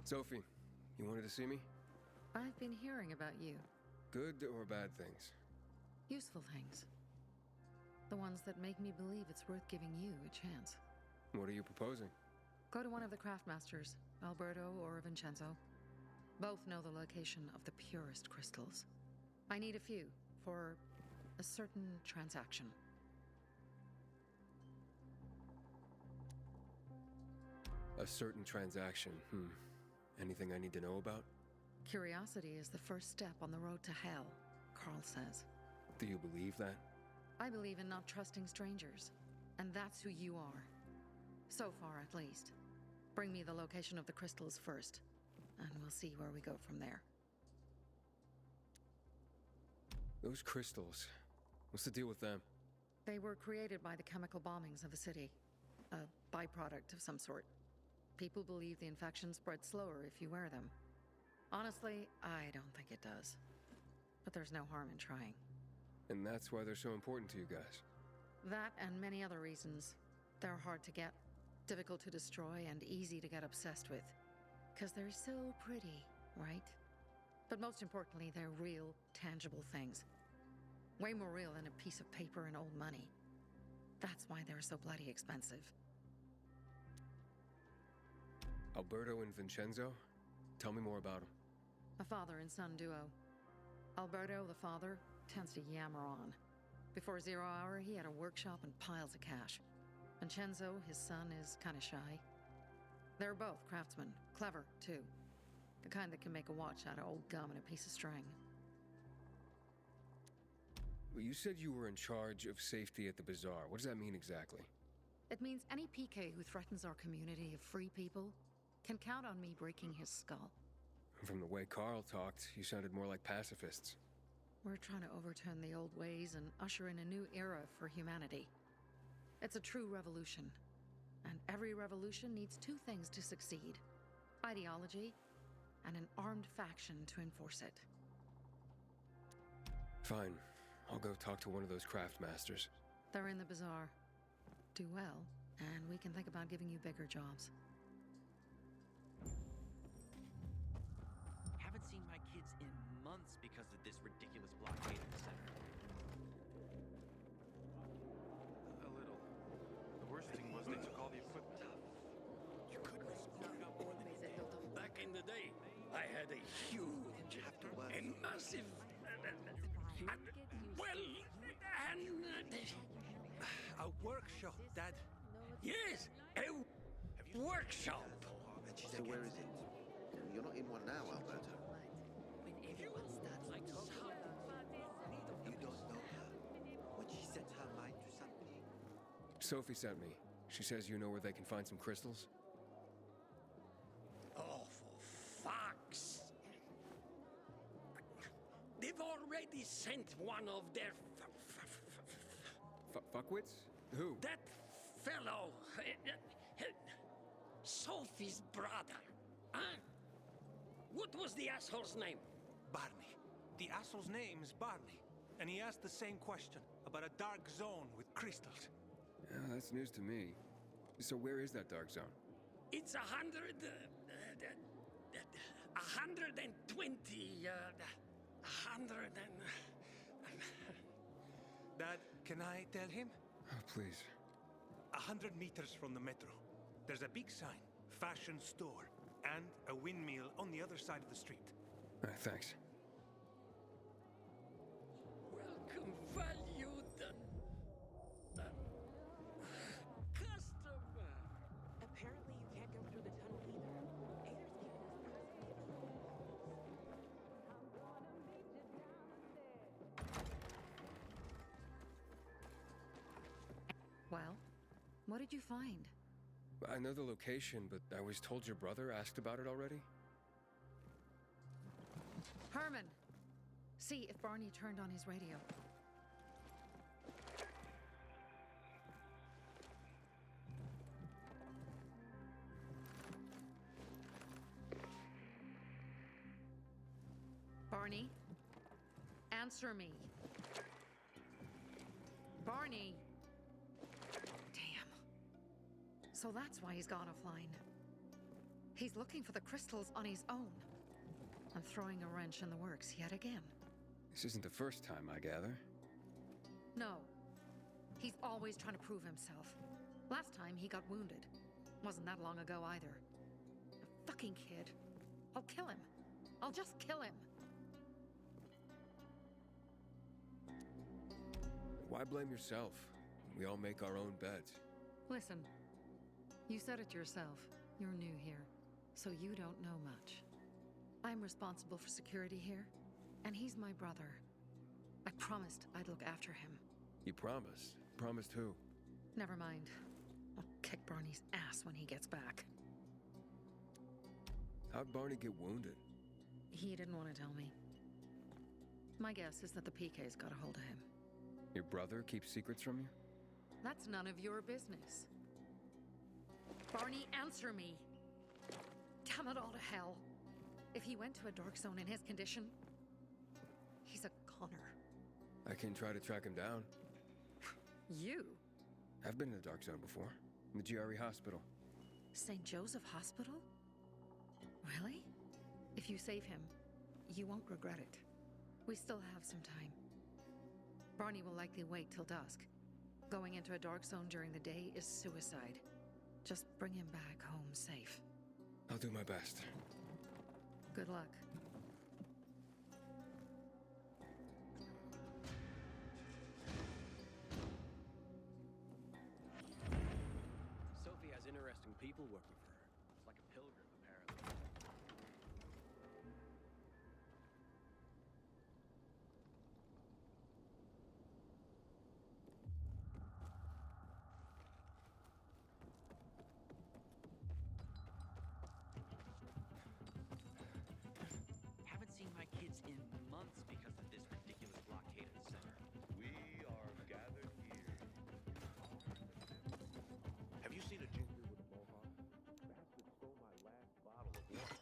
Sophie, you wanted to see me? I've been hearing about you. Good or bad things? Useful things. The ones that make me believe it's worth giving you a chance. What are you proposing? Go to one of the craftmasters, Alberto or Vincenzo. Both know the location of the purest crystals. I need a few for a certain transaction. A certain transaction, Anything I need to know about? Curiosity is the first step on the road to hell, Carl says. Do you believe that? I believe in not trusting strangers, and that's who you are. So far, at least. Bring me the location of the crystals first, and we'll see where we go from there. Those crystals, what's the deal with them? They were created by the chemical bombings of the city. A byproduct of some sort. People believe the infection spreads slower if you wear them. Honestly, I don't think it does. But there's no harm in trying. And that's why they're so important to you guys. That and many other reasons. They're hard to get, difficult to destroy, and easy to get obsessed with. 'Cause they're so pretty, right? But most importantly, they're real, tangible things. Way more real than a piece of paper and old money. That's why they're so bloody expensive. Alberto and Vincenzo? Tell me more about them. A father and son duo. Alberto, the father, tends to yammer on. Before 0 hour, he had a workshop and piles of cash. Vincenzo, his son, is kinda shy. They're both craftsmen, clever, too. The kind that can make a watch out of old gum and a piece of string. Well, you said you were in charge of safety at the bazaar. What does that mean exactly? It means any PK who threatens our community of free people can count on me breaking his skull. From the way Carl talked, you sounded more like pacifists. We're trying to overturn the old ways and usher in a new era for humanity. It's a true revolution. And every revolution needs two things to succeed: ideology and an armed faction to enforce it. Fine. I'll go talk to one of those craft masters. They're in the bazaar. Do well, and we can think about giving you bigger jobs. Haven't seen my kids in months because of this ridiculous blockade of the center. A little. The worst thing was they took all the equipment. You couldn't have screwed up more than you did. Back in the day, I had a huge and massive, a workshop, Dad. Yes, a workshop. So where is it? You're not in one now, Alberto. You don't know her. When she sets her mind to something. Sophie sent me. She says you know where they can find some crystals? Oh, for fuck's... They've already sent one of their... Fuckwits? Who? That fellow... Sophie's brother. Huh? What was the asshole's name? Barney. The asshole's name is Barney, and he asked the same question about a dark zone with crystals. Yeah, that's news to me. So where is that dark zone? It's 120... 100 and... Dad, can I tell him? Oh, please. 100 meters from the metro. There's a big sign, fashion store, and a windmill on the other side of the street. All right, thanks. Welcome, valued... customer. Apparently you can't go through the tunnel either. Ader's given us... Well, what did you find? I know the location, but I was told your brother asked about it already? Herman! See if Barney turned on his radio. Barney? Answer me. Barney! Damn. So that's why he's gone offline. He's looking for the crystals on his own. I'm throwing a wrench in the works yet again. This isn't the first time, I gather. No. He's always trying to prove himself. Last time he got wounded. Wasn't that long ago either. A fucking kid. I'll kill him. I'll just kill him. Why blame yourself? We all make our own beds. Listen, you said it yourself. You're new here, so you don't know much. I'm responsible for security here, and he's my brother. I promised I'd look after him. You promised? Promised who? Never mind. I'll kick Barney's ass when he gets back. How'd Barney get wounded? He didn't want to tell me. My guess is that the PK's got a hold of him. Your brother keeps secrets from you? That's none of your business. Barney, answer me! Damn it all to hell! If he went to a dark zone in his condition, he's a goner. I can try to track him down. You? I've been in the dark zone before. In the GRE hospital. St. Joseph Hospital? Really? If you save him, you won't regret it. We still have some time. Barney will likely wait till dusk. Going into a dark zone during the day is suicide. Just bring him back home safe. I'll do my best. Good luck. Sophie has interesting people working for her. It's like a pilgrim, apparently. Haven't seen my kids in months because of this ridiculous blockade at the center. We are gathered here. Have you seen a ginger with a mohawk? Bastard stole my last bottle of water.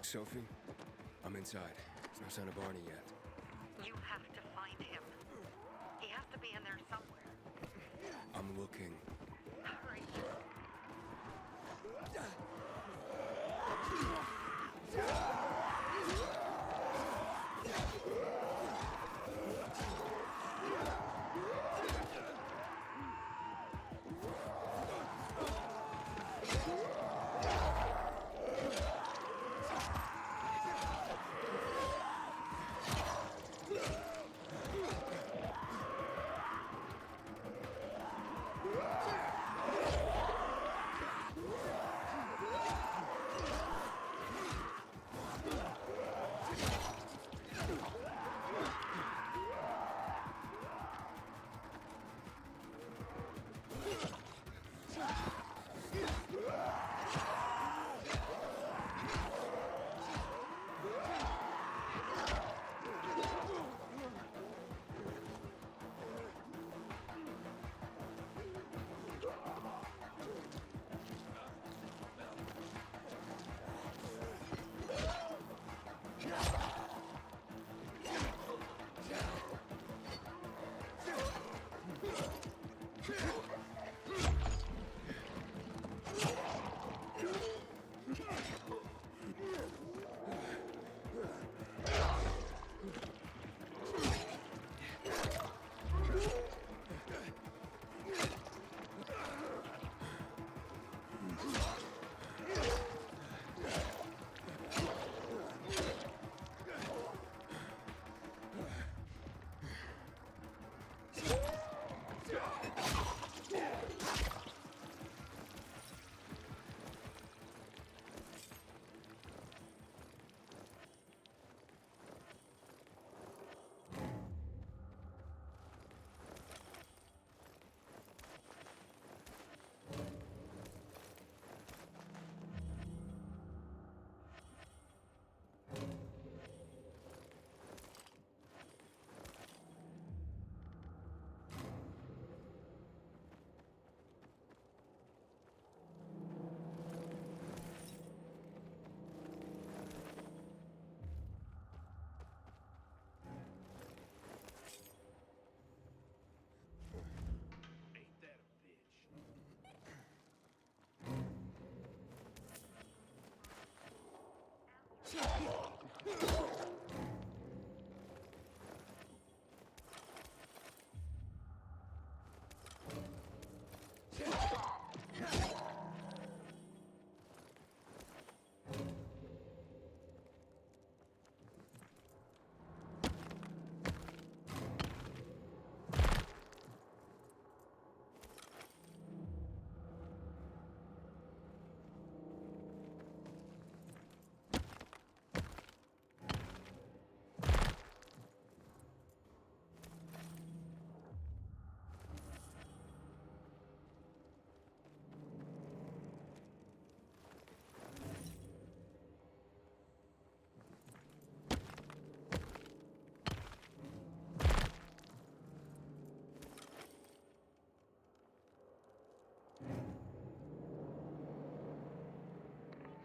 Sophie, I'm inside. There's no sign of Barney yet. You have to find him. He has to be in there somewhere. I'm looking. Hurry.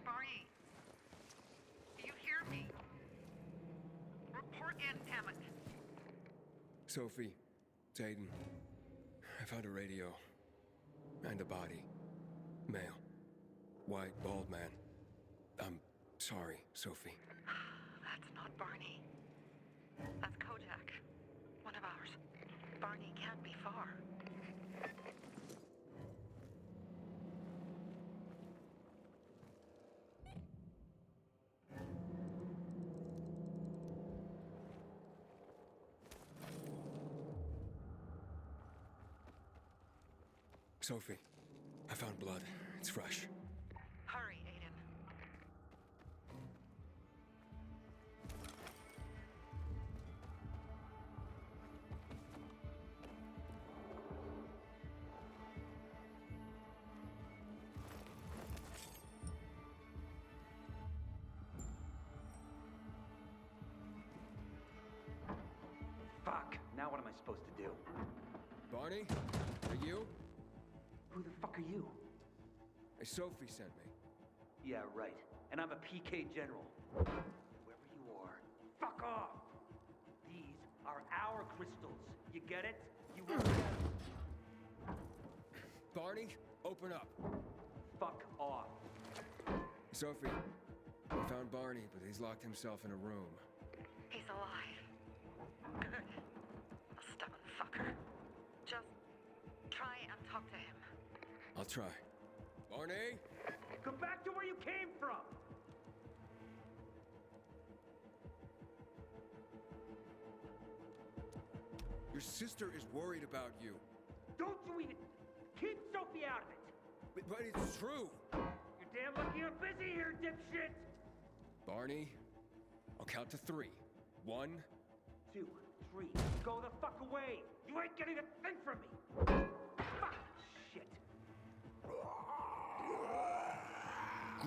Barney, do you hear me? Report in, damn it. Sophie, it's Aiden. I found a radio. And a body. Male. White, bald man. I'm sorry, Sophie. That's not Barney. That's Kojak. One of ours. Barney can't be far. Sophie, I found blood. It's fresh. Hurry, Aiden. Fuck. Now what am I supposed to do? Barney? Are you? Who the fuck are you? Sophie sent me. Yeah, right. And I'm a PK general. Whoever you are, fuck off! These are our crystals. You get it? You won't get it. Barney, open up. Fuck off. Sophie, we found Barney, but he's locked himself in a room. He's alive. Good. A stubborn fucker. Just try and talk to him. I'll try. Barney? Go back to where you came from! Your sister is worried about you. Don't you even... Keep Sophie out of it! But it's true. You're damn lucky you're busy here, dipshit! Barney, I'll count to 3. 1, 2, 3. Go the fuck away! You ain't getting a thing from me! Fuck! Shit.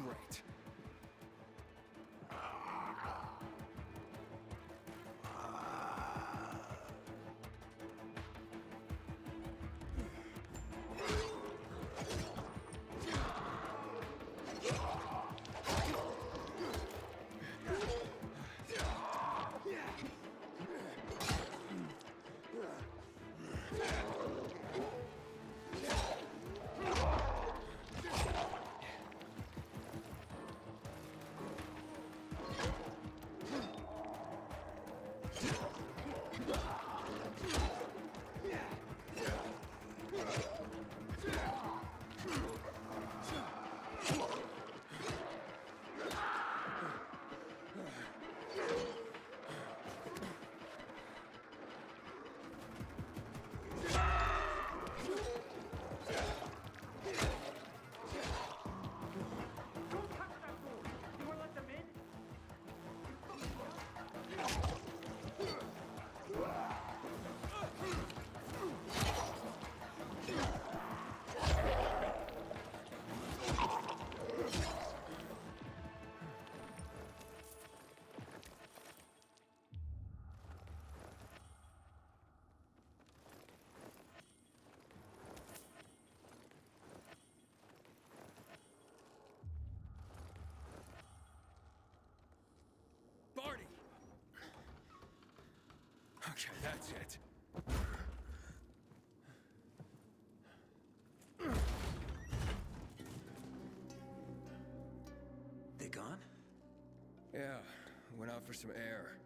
great. Barney! Okay, that's it. They gone? Yeah, went out for some air.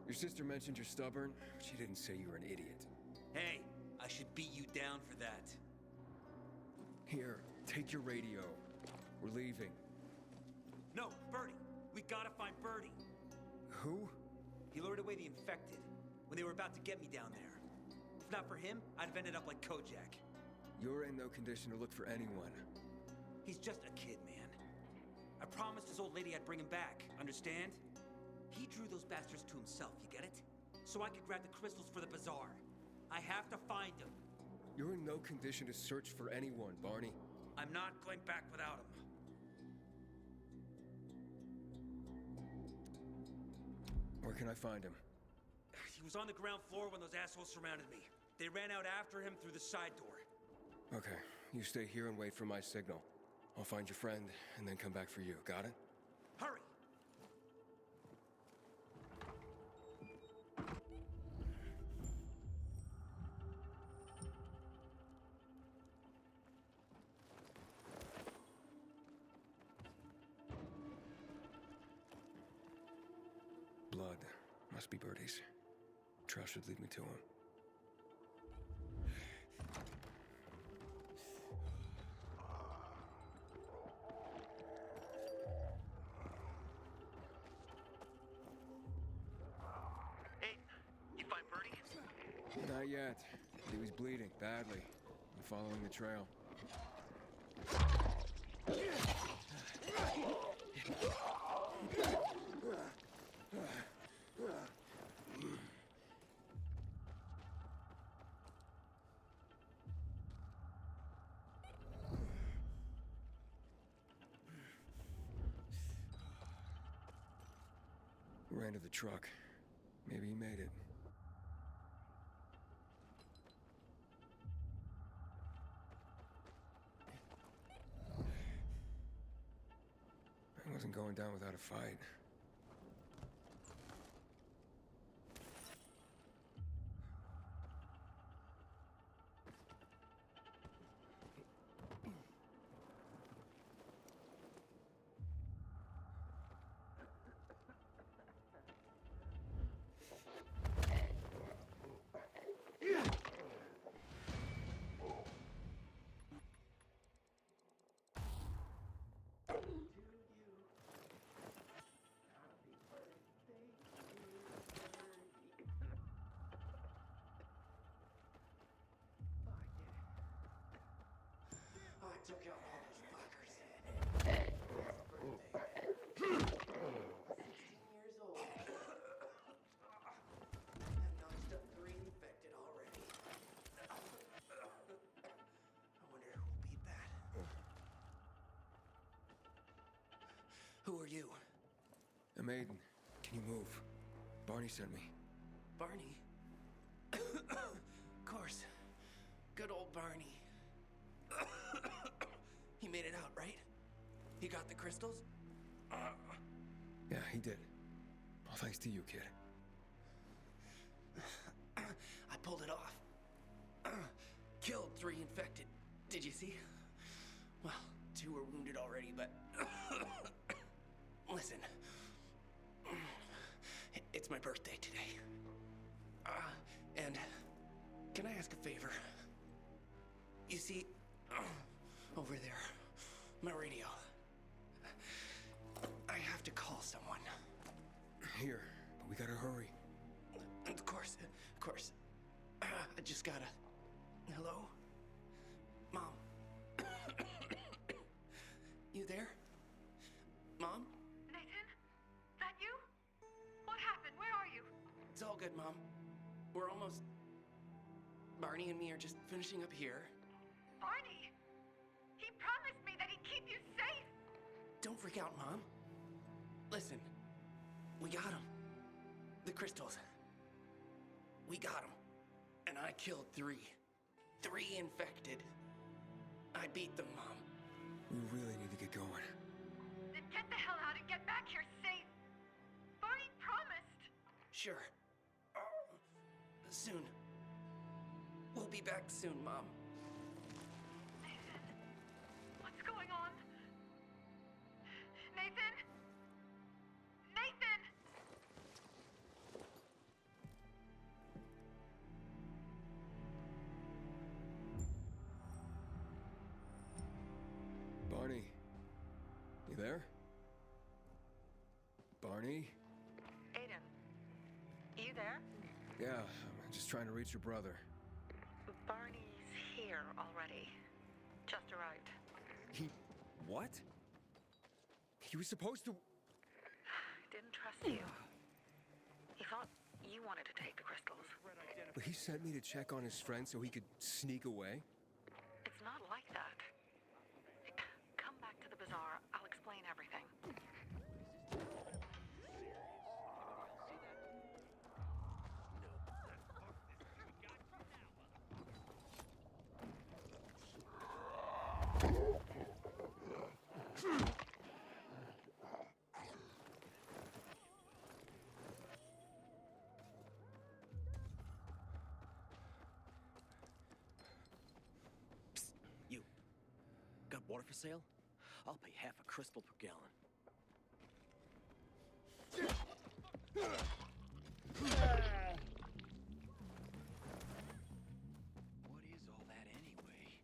Your sister mentioned you're stubborn. She didn't say you were an idiot. Hey, I should beat you down for that. Here, take your radio. We're leaving. No, Birdie. We gotta find Birdie. Who? He lured away the infected when they were about to get me down there. If not for him, I'd have ended up like Kojak. You're in no condition to look for anyone. He's just a kid, man. I promised his old lady I'd bring him back, understand? He drew those bastards to himself, you get it? So I could grab the crystals for the bazaar. I have to find him. You're in no condition to search for anyone, Barney. I'm not going back without him. Where can I find him? He was on the ground floor when those assholes surrounded me. They ran out after him through the side door. Okay, you stay here and wait for my signal. I'll find your friend and then come back for you, got it? Hurry! Blood. Must be Birdie's. Trail should lead me to him. Hey, you find Birdie? Not yet. He was bleeding badly. I'm following the trail. Ran to the truck. Maybe he made it. I wasn't going down without a fight. I took out all those fuckers. 16 years old. I've notched up 3 infected already. I wonder who'll beat that. Who are you? A maiden. Can you move? Barney sent me. Barney? Of course. Good old Barney. He made it out, right? He got the crystals? Yeah, he did. All thanks to you, kid. I pulled it off. Killed 3 infected. Did you see? Well, 2 were wounded already, but... Listen. It's my birthday today. And... Can I ask a favor? You see... over there. My radio. I have to call someone. Here, but we gotta hurry. Of course, of course. I just gotta... Hello? Mom? You there? Mom? Nathan? That you? What happened? Where are you? It's all good, Mom. We're almost... Barney and me are just finishing up here. Barney? He promised me that he'd keep you safe. Don't freak out, Mom. Listen, we got him. The crystals. We got him. And I killed 3. 3 infected. I beat them, Mom. We really need to get going. Then get the hell out and get back here safe. Barney promised. Sure. Soon. We'll be back soon, Mom. Nathan, what's going on? Nathan? Barney? Aiden, you there? Yeah, I'm just trying to reach your brother. Barney's here already. Just arrived. He... what? He was supposed to... Didn't trust you. He thought you wanted to take the crystals. But he sent me to check on his friend so he could sneak away? It's not like that. Come back to the bazaar. I'll explain everything. You. Got water for sale? I'll pay half a crystal per gallon. What is all that anyway?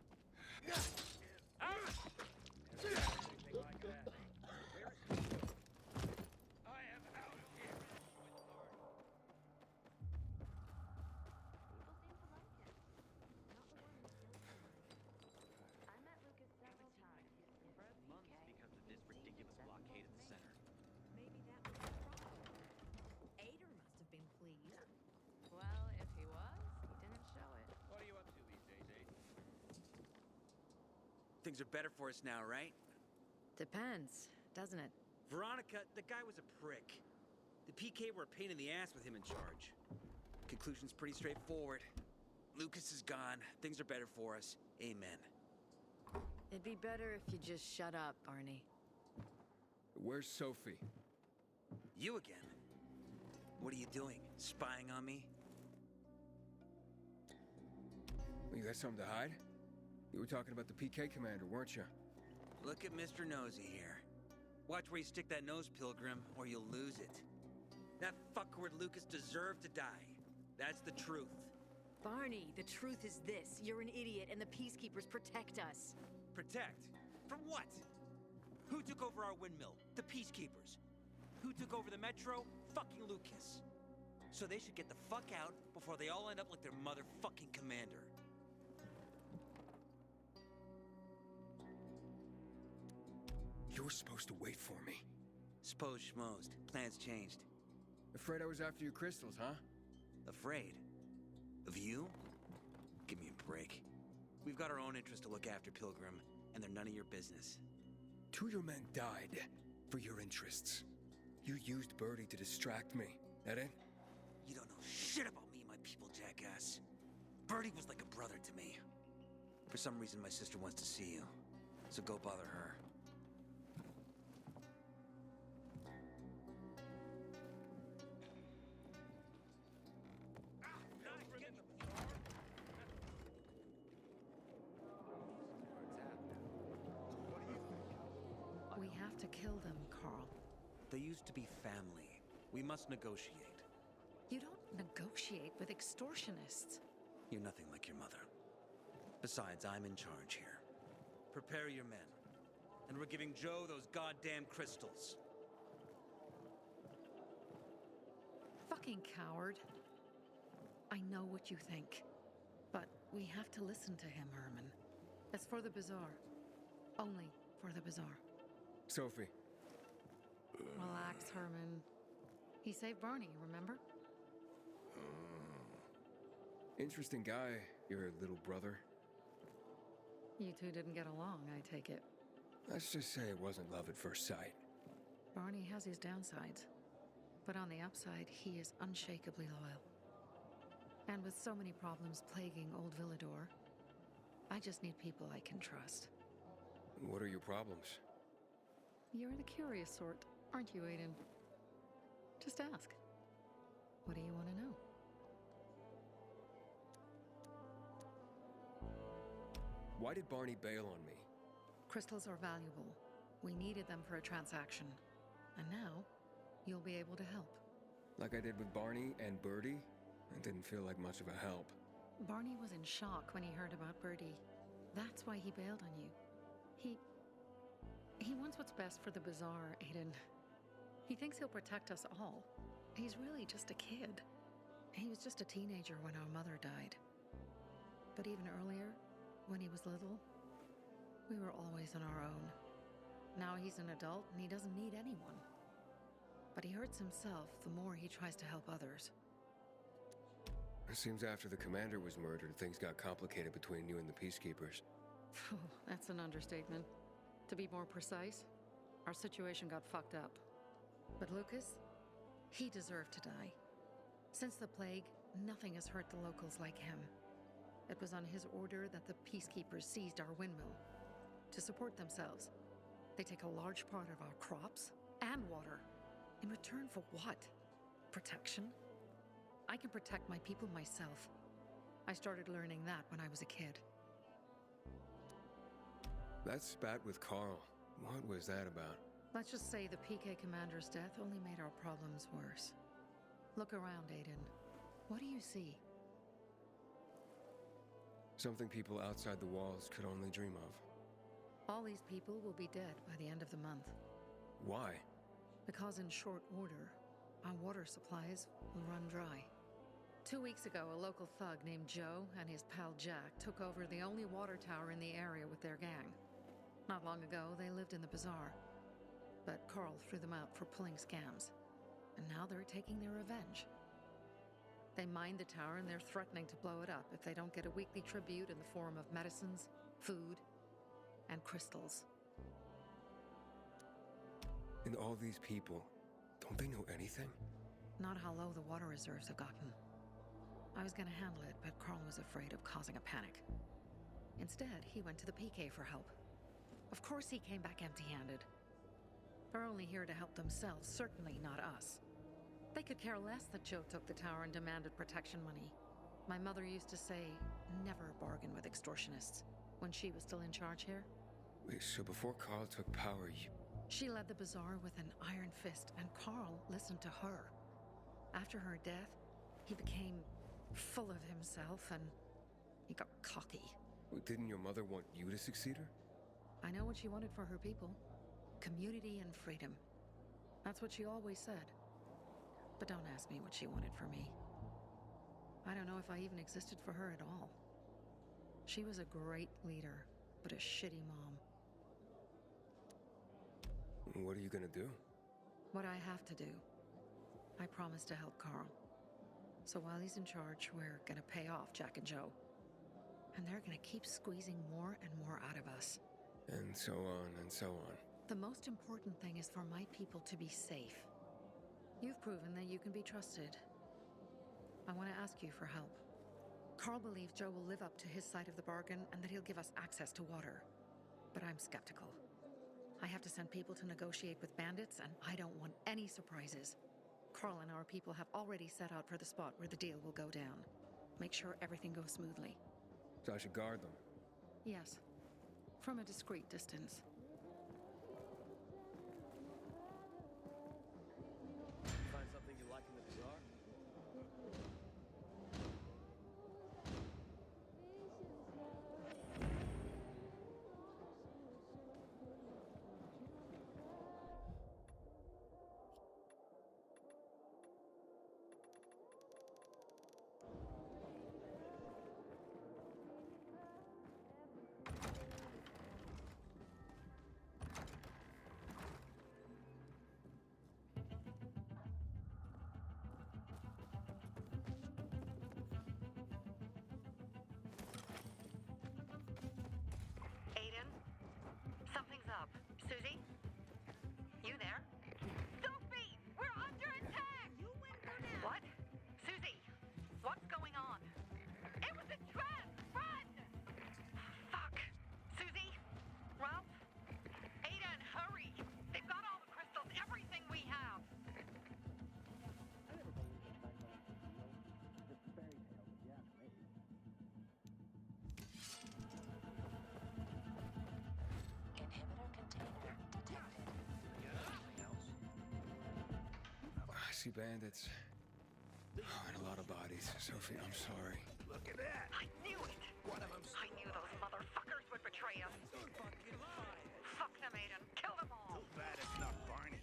Because of this ridiculous blockade at the center. Maybe that was the problem. Ader must have been pleased. Well, if he was, he didn't show it. What are you up to these days, Aiden? Things are better for us now, right? Depends, doesn't it? Veronica, the guy was a prick. The PK were a pain in the ass with him in charge. Conclusion's pretty straightforward. Lucas is gone. Things are better for us. Amen. It'd be better if you just shut up, Barney. Where's Sophie? You again? What are you doing? Spying on me? You got something to hide? You were talking about the PK commander, weren't you? Look at Mr. Nosy here. Watch where you stick that nose, Pilgrim, or you'll lose it. That fuckward Lucas deserved to die. That's the truth. Barney, the truth is this. You're an idiot and the Peacekeepers protect us. Protect? From what? Who took over our windmill? The Peacekeepers. Who took over the Metro? Fucking Lucas. So they should get the fuck out before they all end up like their motherfucking commander. You were supposed to wait for me. Suppose schmozed. Plans changed. Afraid I was after your crystals, huh? Afraid? Of you? Give me a break. We've got our own interests to look after, Pilgrim, and they're none of your business. 2 of your men died for your interests. You used Birdie to distract me. That it? You don't know shit about me and my people, jackass. Birdie was like a brother to me. For some reason, my sister wants to see you. So go bother her. We have to kill them, Carl. They used to be family. We must negotiate. You don't negotiate with extortionists. You're nothing like your mother. Besides, I'm in charge here. Prepare your men. And we're giving Joe those goddamn crystals. Fucking coward. I know what you think. But we have to listen to him, Herman. It's for the bazaar. Only for the bazaar. Sophie. Relax, Herman. He saved Barney, remember? Interesting guy, your little brother. You two didn't get along, I take it. Let's just say it wasn't love at first sight. Barney has his downsides. But on the upside, he is unshakably loyal. And with so many problems plaguing Old Villador, I just need people I can trust. What are your problems? You're the curious sort, aren't you, Aiden? Just ask. What do you want to know? Why did Barney bail on me? Crystals are valuable. We needed them for a transaction. And now, you'll be able to help. Like I did with Barney and Birdie? It didn't feel like much of a help. Barney was in shock when he heard about Birdie. That's why he bailed on you. He wants what's best for the bazaar, Aiden. He thinks he'll protect us all. He's really just a kid. He was just a teenager when our mother died. But even earlier, when he was little, we were always on our own. Now he's an adult and he doesn't need anyone. But he hurts himself the more he tries to help others. It seems after the commander was murdered, things got complicated between you and the Peacekeepers. That's an understatement. To be more precise, our situation got fucked up. But Lucas, he deserved to die. Since the plague, nothing has hurt the locals like him. It was on his order that the Peacekeepers seized our windmill. To support themselves, they take a large part of our crops and water. In return for what? Protection? I can protect my people myself. I started learning that when I was a kid. That spat with Carl, what was that about? Let's just say the PK commander's death only made our problems worse. Look around, Aiden. What do you see? Something people outside the walls could only dream of. All these people will be dead by the end of the month. Why? Because in short order, our water supplies will run dry. 2 weeks ago, a local thug named Joe and his pal Jack took over the only water tower in the area with their gang. Not long ago, they lived in the bazaar. But Carl threw them out for pulling scams. And now they're taking their revenge. They mined the tower and they're threatening to blow it up if they don't get a weekly tribute in the form of medicines, food, and crystals. And all these people, don't they know anything? Not how low the water reserves have gotten. I was gonna handle it, but Carl was afraid of causing a panic. Instead, he went to the PK for help. Of course he came back empty-handed. They're only here to help themselves, certainly not us. They could care less that Joe took the tower and demanded protection money. My mother used to say, never bargain with extortionists, when she was still in charge here. Wait, so before Carl took power, She led the bazaar with an iron fist, and Carl listened to her. After her death, he became full of himself, and he got cocky. Didn't your mother want you to succeed her? I know what she wanted for her people. Community and freedom. That's what she always said. But don't ask me what she wanted for me. I don't know if I even existed for her at all. She was a great leader, but a shitty mom. What are you gonna do? What I have to do. I promised to help Carl. So while he's in charge, we're gonna pay off Jack and Joe. And they're gonna keep squeezing more and more out of us. And so on and so on. The most important thing is for my people to be safe. You've proven that you can be trusted. I want to ask you for help. Carl believes Joe will live up to his side of the bargain and that he'll give us access to water. But I'm skeptical. I have to send people to negotiate with bandits, and I don't want any surprises. Carl and our people have already set out for the spot where the deal will go down. Make sure everything goes smoothly. So I should guard them? Yes. From a discreet distance. Find something you like in the bazaar? Aiden? Something's up. Susie? You there? Sophie! We're under attack! You win for now! What? Susie! What's going on? It was a trap! Run! Fuck! Susie? Ralph? Aiden, hurry! They've got all the crystals, everything we have! Inhibitor container detected. I see bandits. Oh, and a lot of bodies. Sophie, I'm sorry. Look at that! I knew it! One of them's I knew those motherfuckers would betray us! fucking alive! Fuck them, Aiden! Kill them all! Too bad it's not Barney.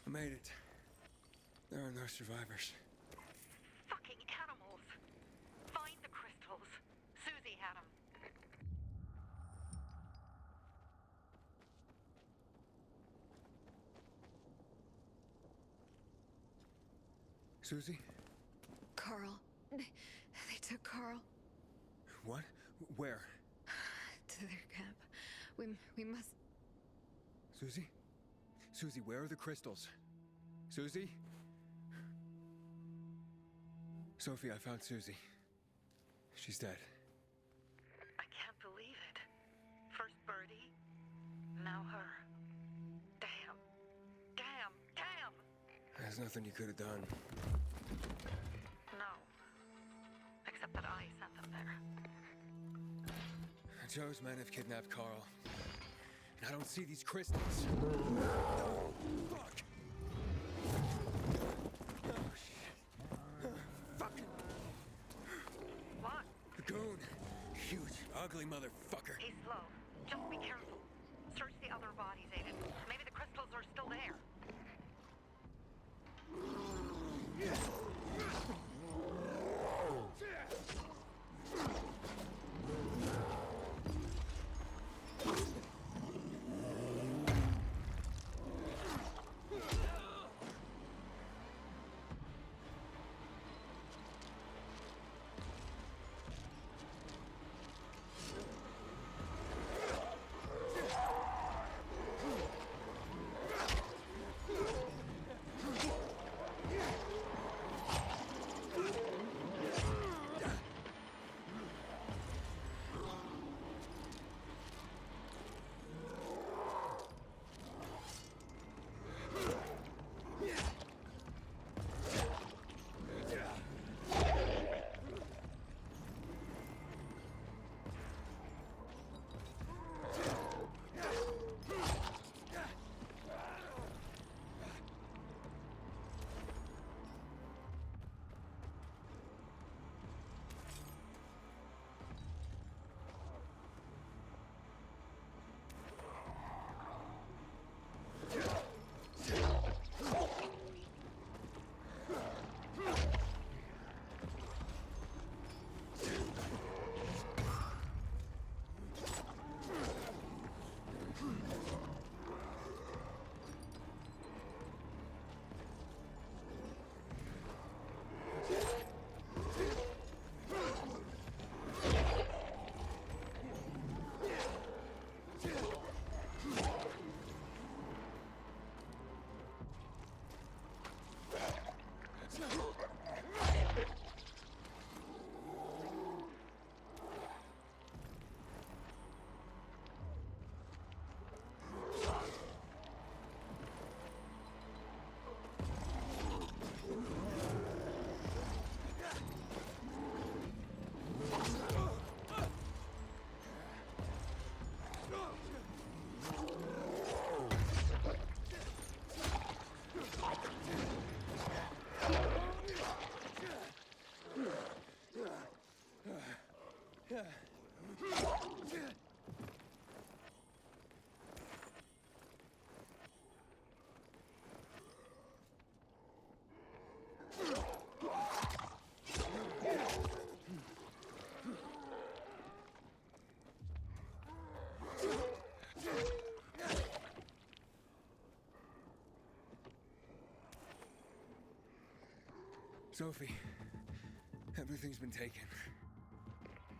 I made it. There are no survivors. Fucking animals. Find the crystals. Susie had them. Susie? Carl. They took Carl What? Where? to their camp. We must... Susie? Susie, where are the crystals? Susie? Sophie, I found Susie. She's dead. I can't believe it. First Birdie, now her. Damn. Damn. Damn! There's nothing you could have done. No. Except that I sent them there. Joe's men have kidnapped Carl. And I don't see these crystals. Fuck! Oh, shit. Fuck! What? The goon. Huge, ugly motherfucker. He's slow. Just be careful. Search the other bodies, Aiden. Maybe the crystals are still there. Sophie, everything's been taken.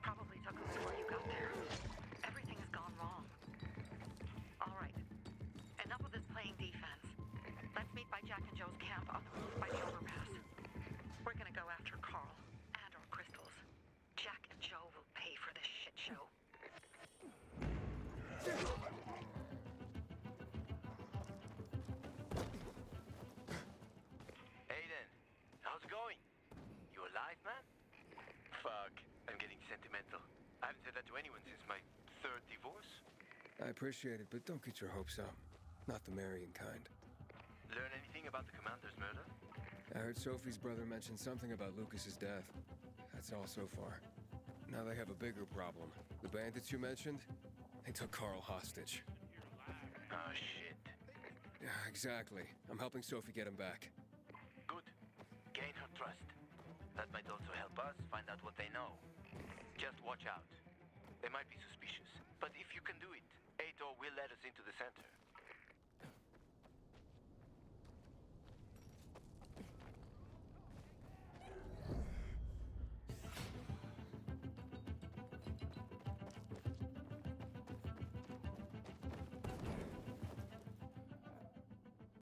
Probably took them before you got there. Everything has gone wrong. All right. Enough of this playing defense. Let's meet by Jack and Joe's camp on the roof by the overpass. We're gonna go after Carl and our crystals. Jack and Joe will pay for this shit show. Aiden, how's it going? You alive, man? Fuck, I'm getting sentimental. I haven't said that to anyone since my third divorce. I appreciate it, but don't get your hopes up. Not the marrying kind. Learn anything about the commander's murder? I heard Sophie's brother mention something about Lucas's death. That's all so far. Now they have a bigger problem. The bandits you mentioned, they took Carl hostage. Oh, shit. Yeah, exactly. I'm helping Sophie get him back. Good. Gain her trust. That might also help us find out what they know. Just watch out. They might be suspicious. But if you can do it, Ato will let us into the center.